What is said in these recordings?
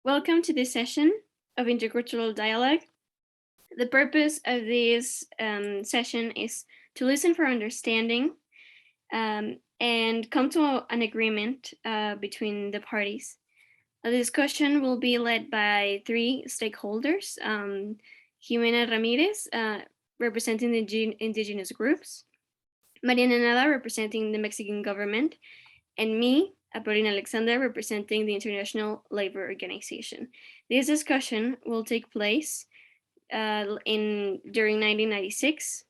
Welcome to this session of Intercultural Dialogue. The purpose of this session is to listen for understanding and come to an agreement between the parties. The discussion will be led by three stakeholders, Ximena Ramírez, representing the indigenous groups, Mariana Nava, representing the Mexican government, and me, Paulina, Alexandra, representing the International Labor Organization. This discussion will take place during 1996.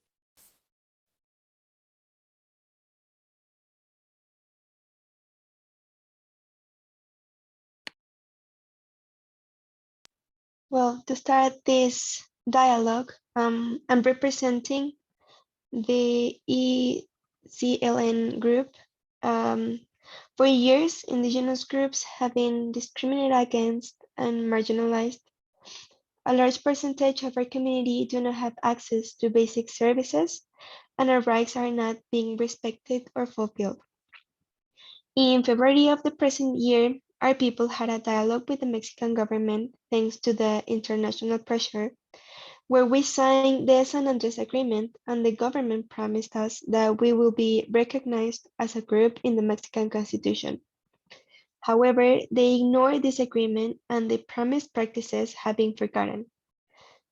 Well, to start this dialogue, I'm representing the EZLN group. For years, indigenous groups have been discriminated against and marginalized. A large percentage of our community do not have access to basic services, and our rights are not being respected or fulfilled. In February of the present year, our people had a dialogue with the Mexican government thanks to the international pressure, where we signed the San Andres Agreement, and the government promised us that we will be recognized as a group in the Mexican Constitution. However, they ignored this agreement and the promised practices have been forgotten.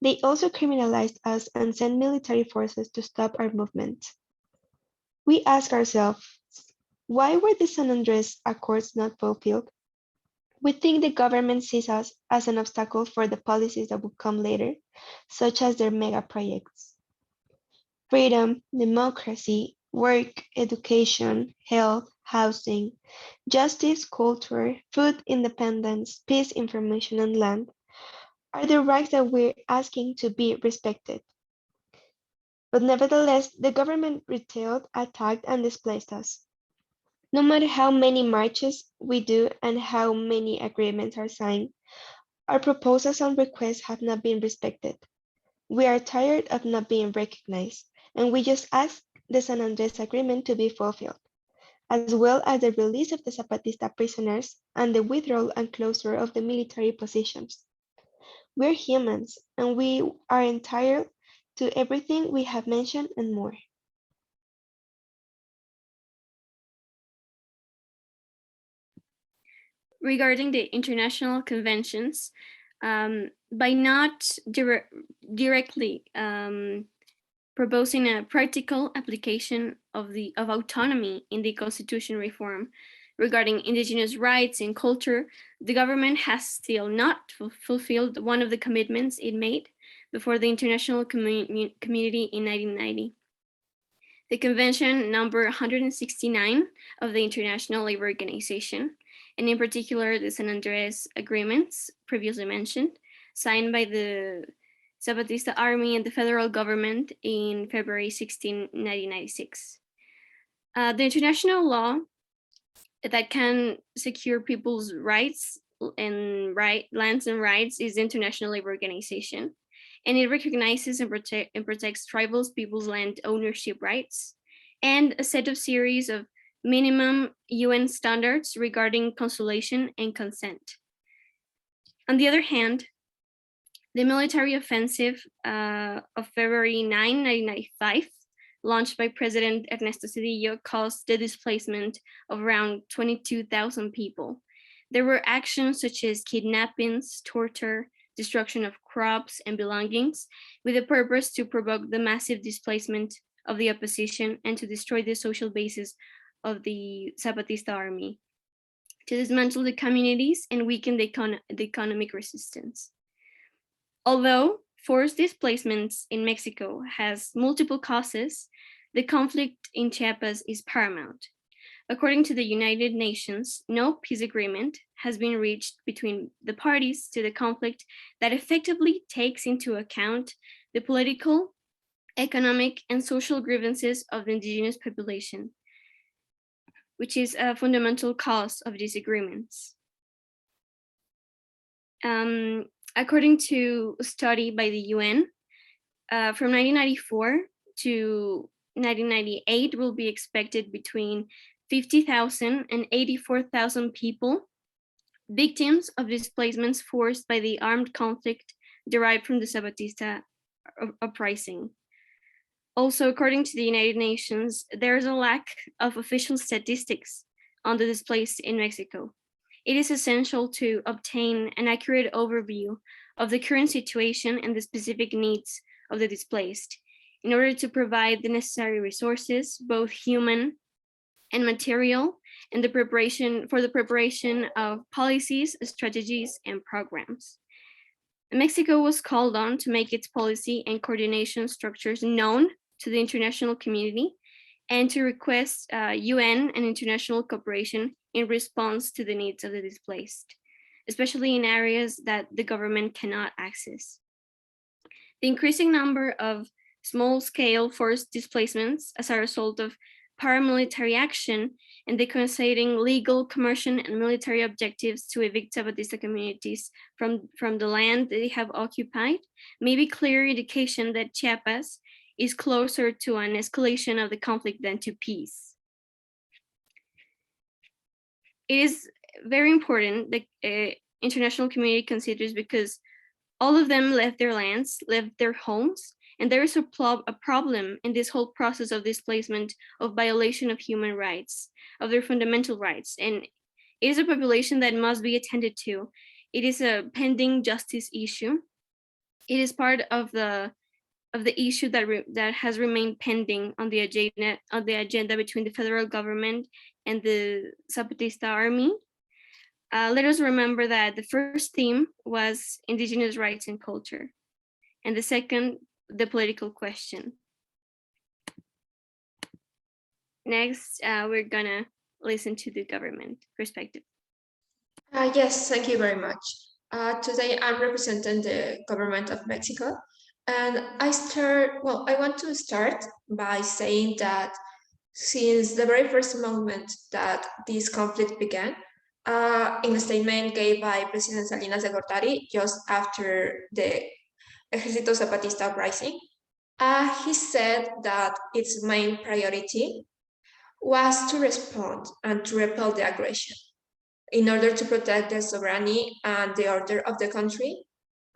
They also criminalized us and sent military forces to stop our movement. We ask ourselves, why were the San Andres Accords not fulfilled? We think the government sees us as an obstacle for the policies that will come later, such as their mega projects. Freedom, democracy, work, education, health, housing, justice, culture, food independence, peace, information, and land are the rights that we're asking to be respected. But nevertheless, the government retailed, attacked, and displaced us. No matter how many marches we do and how many agreements are signed, our proposals and requests have not been respected. We are tired of not being recognized, and we just ask the San Andres Agreement to be fulfilled, as well as the release of the Zapatista prisoners and the withdrawal and closure of the military positions. We're humans, and we are entitled to everything we have mentioned and more. Regarding the international conventions, by not directly proposing a practical application of autonomy in the constitution reform regarding indigenous rights and culture, the government has still not fulfilled one of the commitments it made before the international community in 1990. The convention number 169 of the International Labor Organization, and in particular the San Andres agreements previously mentioned, signed by the Zapatista Army and the federal government in February 16, 1996. The international law that can secure people's rights and lands and rights is the International Labor Organization, and it recognizes and protects tribal people's land ownership rights and a set of series of minimum UN standards regarding consultation and consent. On the other hand, the military offensive of February 9, 1995, launched by President Ernesto Zedillo, caused the displacement of around 22,000 people. There were actions such as kidnappings, torture, destruction of crops and belongings, with the purpose to provoke the massive displacement of the opposition and to destroy the social basis of the Zapatista army, to dismantle the communities and weaken the economic resistance. Although forced displacements in Mexico has multiple causes, the conflict in Chiapas is paramount. According to the United Nations, no peace agreement has been reached between the parties to the conflict that effectively takes into account the political, economic, and social grievances of the indigenous population, which is a fundamental cause of these agreements. According to a study by the UN, from 1994 to 1998 will be expected between 50,000 and 84,000 people victims of displacements forced by the armed conflict derived from the Zapatista uprising. Also, according to the United Nations, there is a lack of official statistics on the displaced in Mexico. It is essential to obtain an accurate overview of the current situation and the specific needs of the displaced in order to provide the necessary resources, both human and material, and the preparation of policies, strategies, and programs. Mexico was called on to make its policy and coordination structures known to the international community and to request UN and international cooperation in response to the needs of the displaced, especially in areas that the government cannot access. The increasing number of small-scale forced displacements as a result of paramilitary action and the coinciding legal, commercial, and military objectives to evict Zapatista communities from the land they have occupied may be clear indication that Chiapas is closer to an escalation of the conflict than to peace. It is very important that international community considers because all of them left their lands, left their homes, and there is a problem in this whole process of displacement, of violation of human rights, of their fundamental rights. And it is a population that must be attended to. It is a pending justice issue. It is part of the issue that has remained pending on the agenda between the federal government and the Zapatista army. Let us remember that the first theme was indigenous rights and culture, and the second, the political question. Next, we're gonna listen to the government perspective. Yes, thank you very much. Today I'm representing the government of Mexico, and I want to start by saying that since the very first moment that this conflict began, in the statement given by President Salinas de Gortari just after the Ejército Zapatista uprising, he said that its main priority was to respond and to repel the aggression in order to protect the sovereignty and the order of the country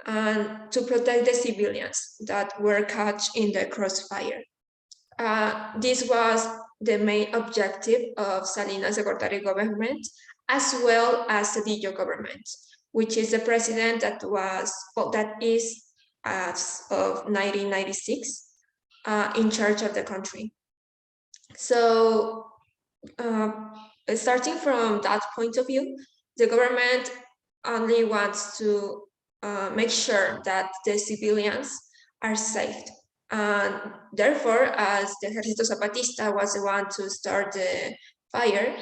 and to protect the civilians that were caught in the crossfire. This was the main objective of Salinas de Gortari government, as well as Cedillo government, which is the president that is as of 1996 in charge of the country. So starting from that point of view, the government only wants to make sure that the civilians are saved. And therefore, as the Ejército Zapatista was the one to start the fire,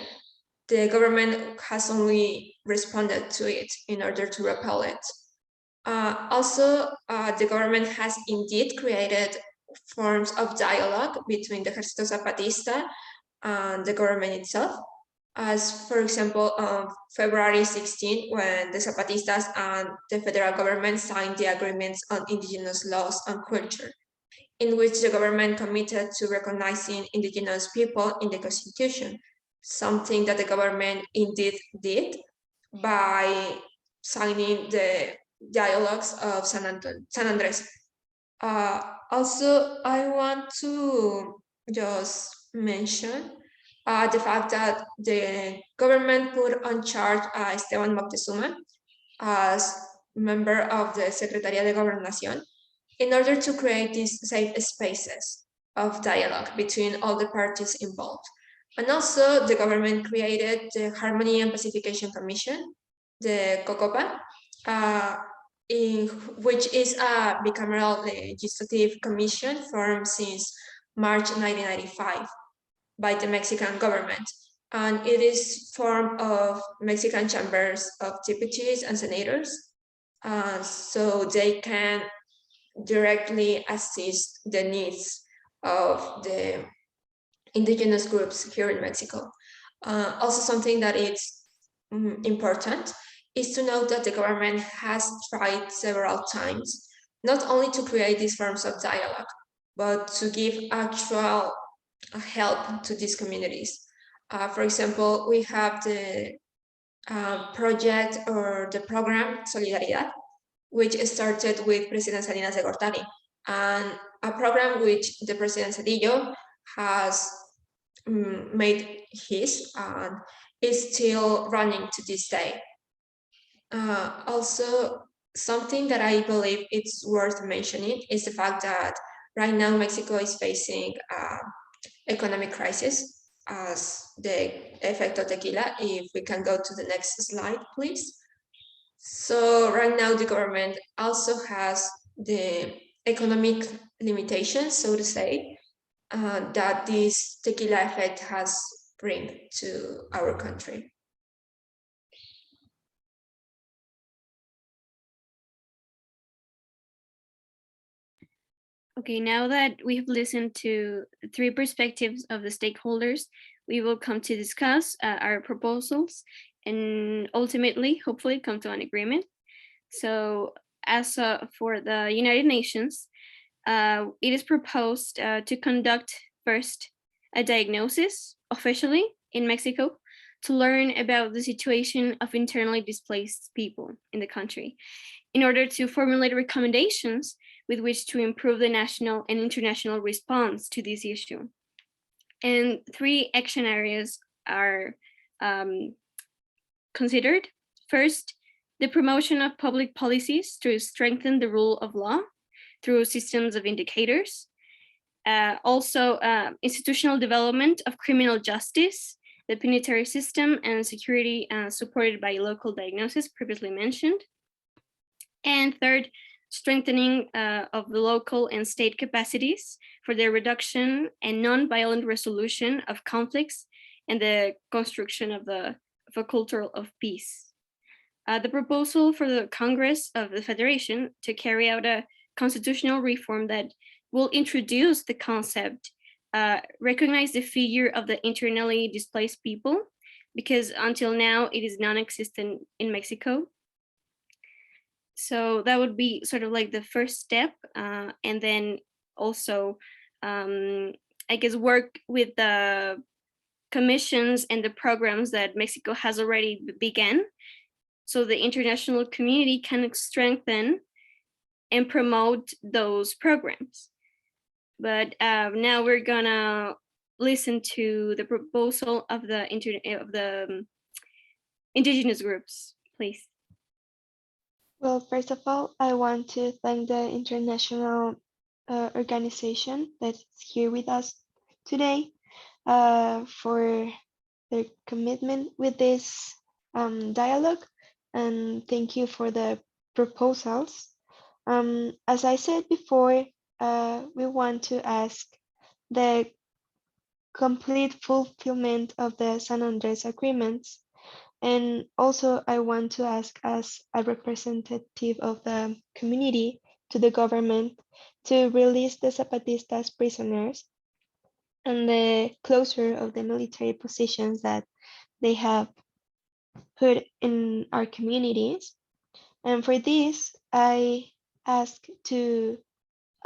the government has only responded to it in order to repel it. Also, the government has indeed created forms of dialogue between the Ejército Zapatista and the government itself, as for example, on February 16, when the Zapatistas and the federal government signed the agreements on indigenous laws and culture, in which the government committed to recognizing indigenous people in the constitution, something that the government indeed did by signing the dialogues of San Andres. Also, I want to just mention the fact that the government put on charge Esteban Moctezuma as member of the Secretaría de Gobernación in order to create these safe spaces of dialogue between all the parties involved. And also the government created the Harmony and Pacification Commission, the COCOPA, which is a bicameral legislative commission formed since March 1995 by the Mexican government. And it is formed of Mexican chambers of deputies and senators, so they can directly assist the needs of the indigenous groups here in Mexico. Also, something that is important is to note that the government has tried several times not only to create these forms of dialogue, but to give actual help to these communities. For example, we have the project or the program Solidaridad, which started with President Salinas de Gortari, and a program which the President Cedillo has made his and is still running to this day. Also, something that I believe it's worth mentioning is the fact that right now Mexico is facing economic crisis as the effect of tequila. If we can go to the next slide, please. So right now the government also has the economic limitations, so to say, that this tequila effect has bring to our country. Okay, now that we have listened to the three perspectives of the stakeholders, we will come to discuss our proposals and ultimately, hopefully, come to an agreement. So as for the United Nations, it is proposed to conduct first a diagnosis officially in Mexico to learn about the situation of internally displaced people in the country in order to formulate recommendations with which to improve the national and international response to this issue. And three action areas are considered. First, the promotion of public policies to strengthen the rule of law through systems of indicators. Also, institutional development of criminal justice, the penitentiary system and security supported by local diagnosis previously mentioned. And third, strengthening of the local and state capacities for the reduction and non-violent resolution of conflicts and the construction of a culture of peace. The proposal for the Congress of the Federation to carry out a constitutional reform that will introduce the concept, recognize the figure of the internally displaced people, because until now it is non-existent in Mexico. So that would be sort of like the first step, and then also, I guess, work with the commissions and the programs that Mexico has already begun, so the international community can strengthen and promote those programs. But now we're gonna listen to the proposal of the indigenous groups, please. Well, first of all, I want to thank the international organization that's here with us today for their commitment with this dialogue, and thank you for the proposals. As I said before, we want to ask the complete fulfillment of the San Andres agreements. And also, I want to ask as a representative of the community to the government to release the Zapatistas prisoners and the closure of the military positions that they have put in our communities. And for this, I ask to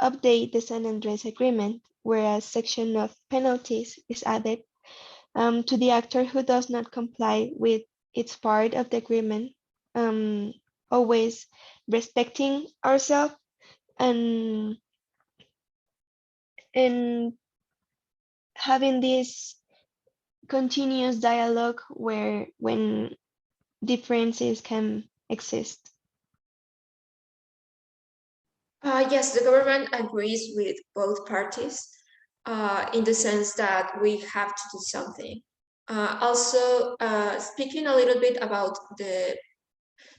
update the San Andres Agreement, where a section of penalties is added to the actor who does not comply with its part of the agreement, always respecting ourselves and having this continuous dialogue where when differences can exist. Yes, the government agrees with both parties in the sense that we have to do something. Also, speaking a little bit about the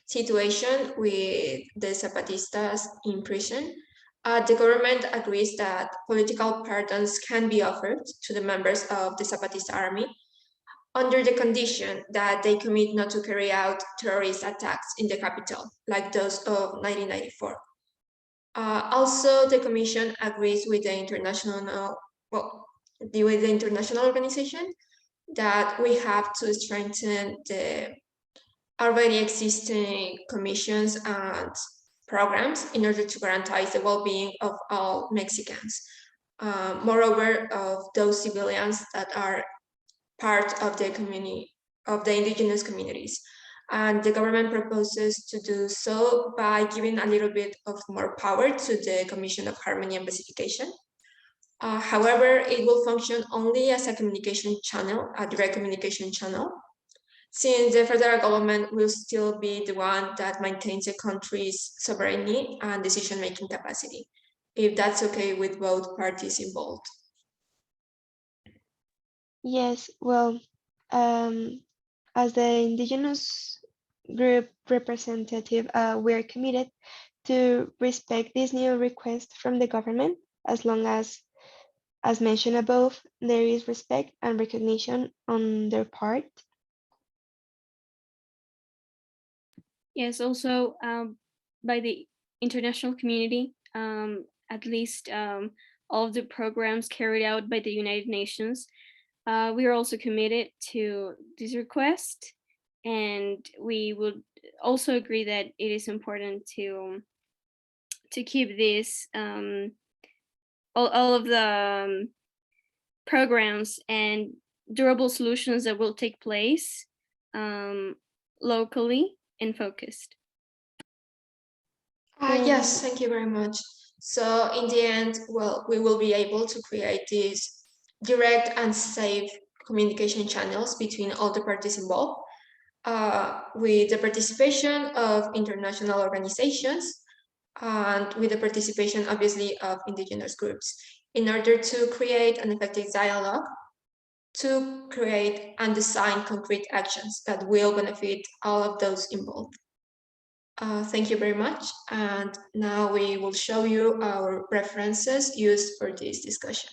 situation with the Zapatistas in prison, the government agrees that political pardons can be offered to the members of the Zapatista army under the condition that they commit not to carry out terrorist attacks in the capital, like those of 1994. Also, the Commission agrees with the international organization that we have to strengthen the already existing commissions and programs in order to guarantee the well-being of all Mexicans. Moreover, of those civilians that are part of the community, of the indigenous communities. And the government proposes to do so by giving a little bit of more power to the Commission of Harmony and Pacification. However, it will function only as a communication channel, a direct communication channel, since the federal government will still be the one that maintains the country's sovereignty and decision-making capacity, if that's okay with both parties involved. Yes, well, as the indigenous group representative, we are committed to respect this new request from the government as long as mentioned above, there is respect and recognition on their part. Yes, also by the international community, at least all of the programs carried out by the United Nations. We are also committed to this request, and we would also agree that it is important to keep this all of the programs and durable solutions that will take place locally and focused. Yes, thank you very much. So in the end, well, we will be able to create these direct and safe communication channels between all the parties involved, with the participation of international organizations and with the participation, obviously, of indigenous groups, in order to create an effective dialogue, to create and design concrete actions that will benefit all of those involved. Thank you very much. And now we will show you our references used for this discussion.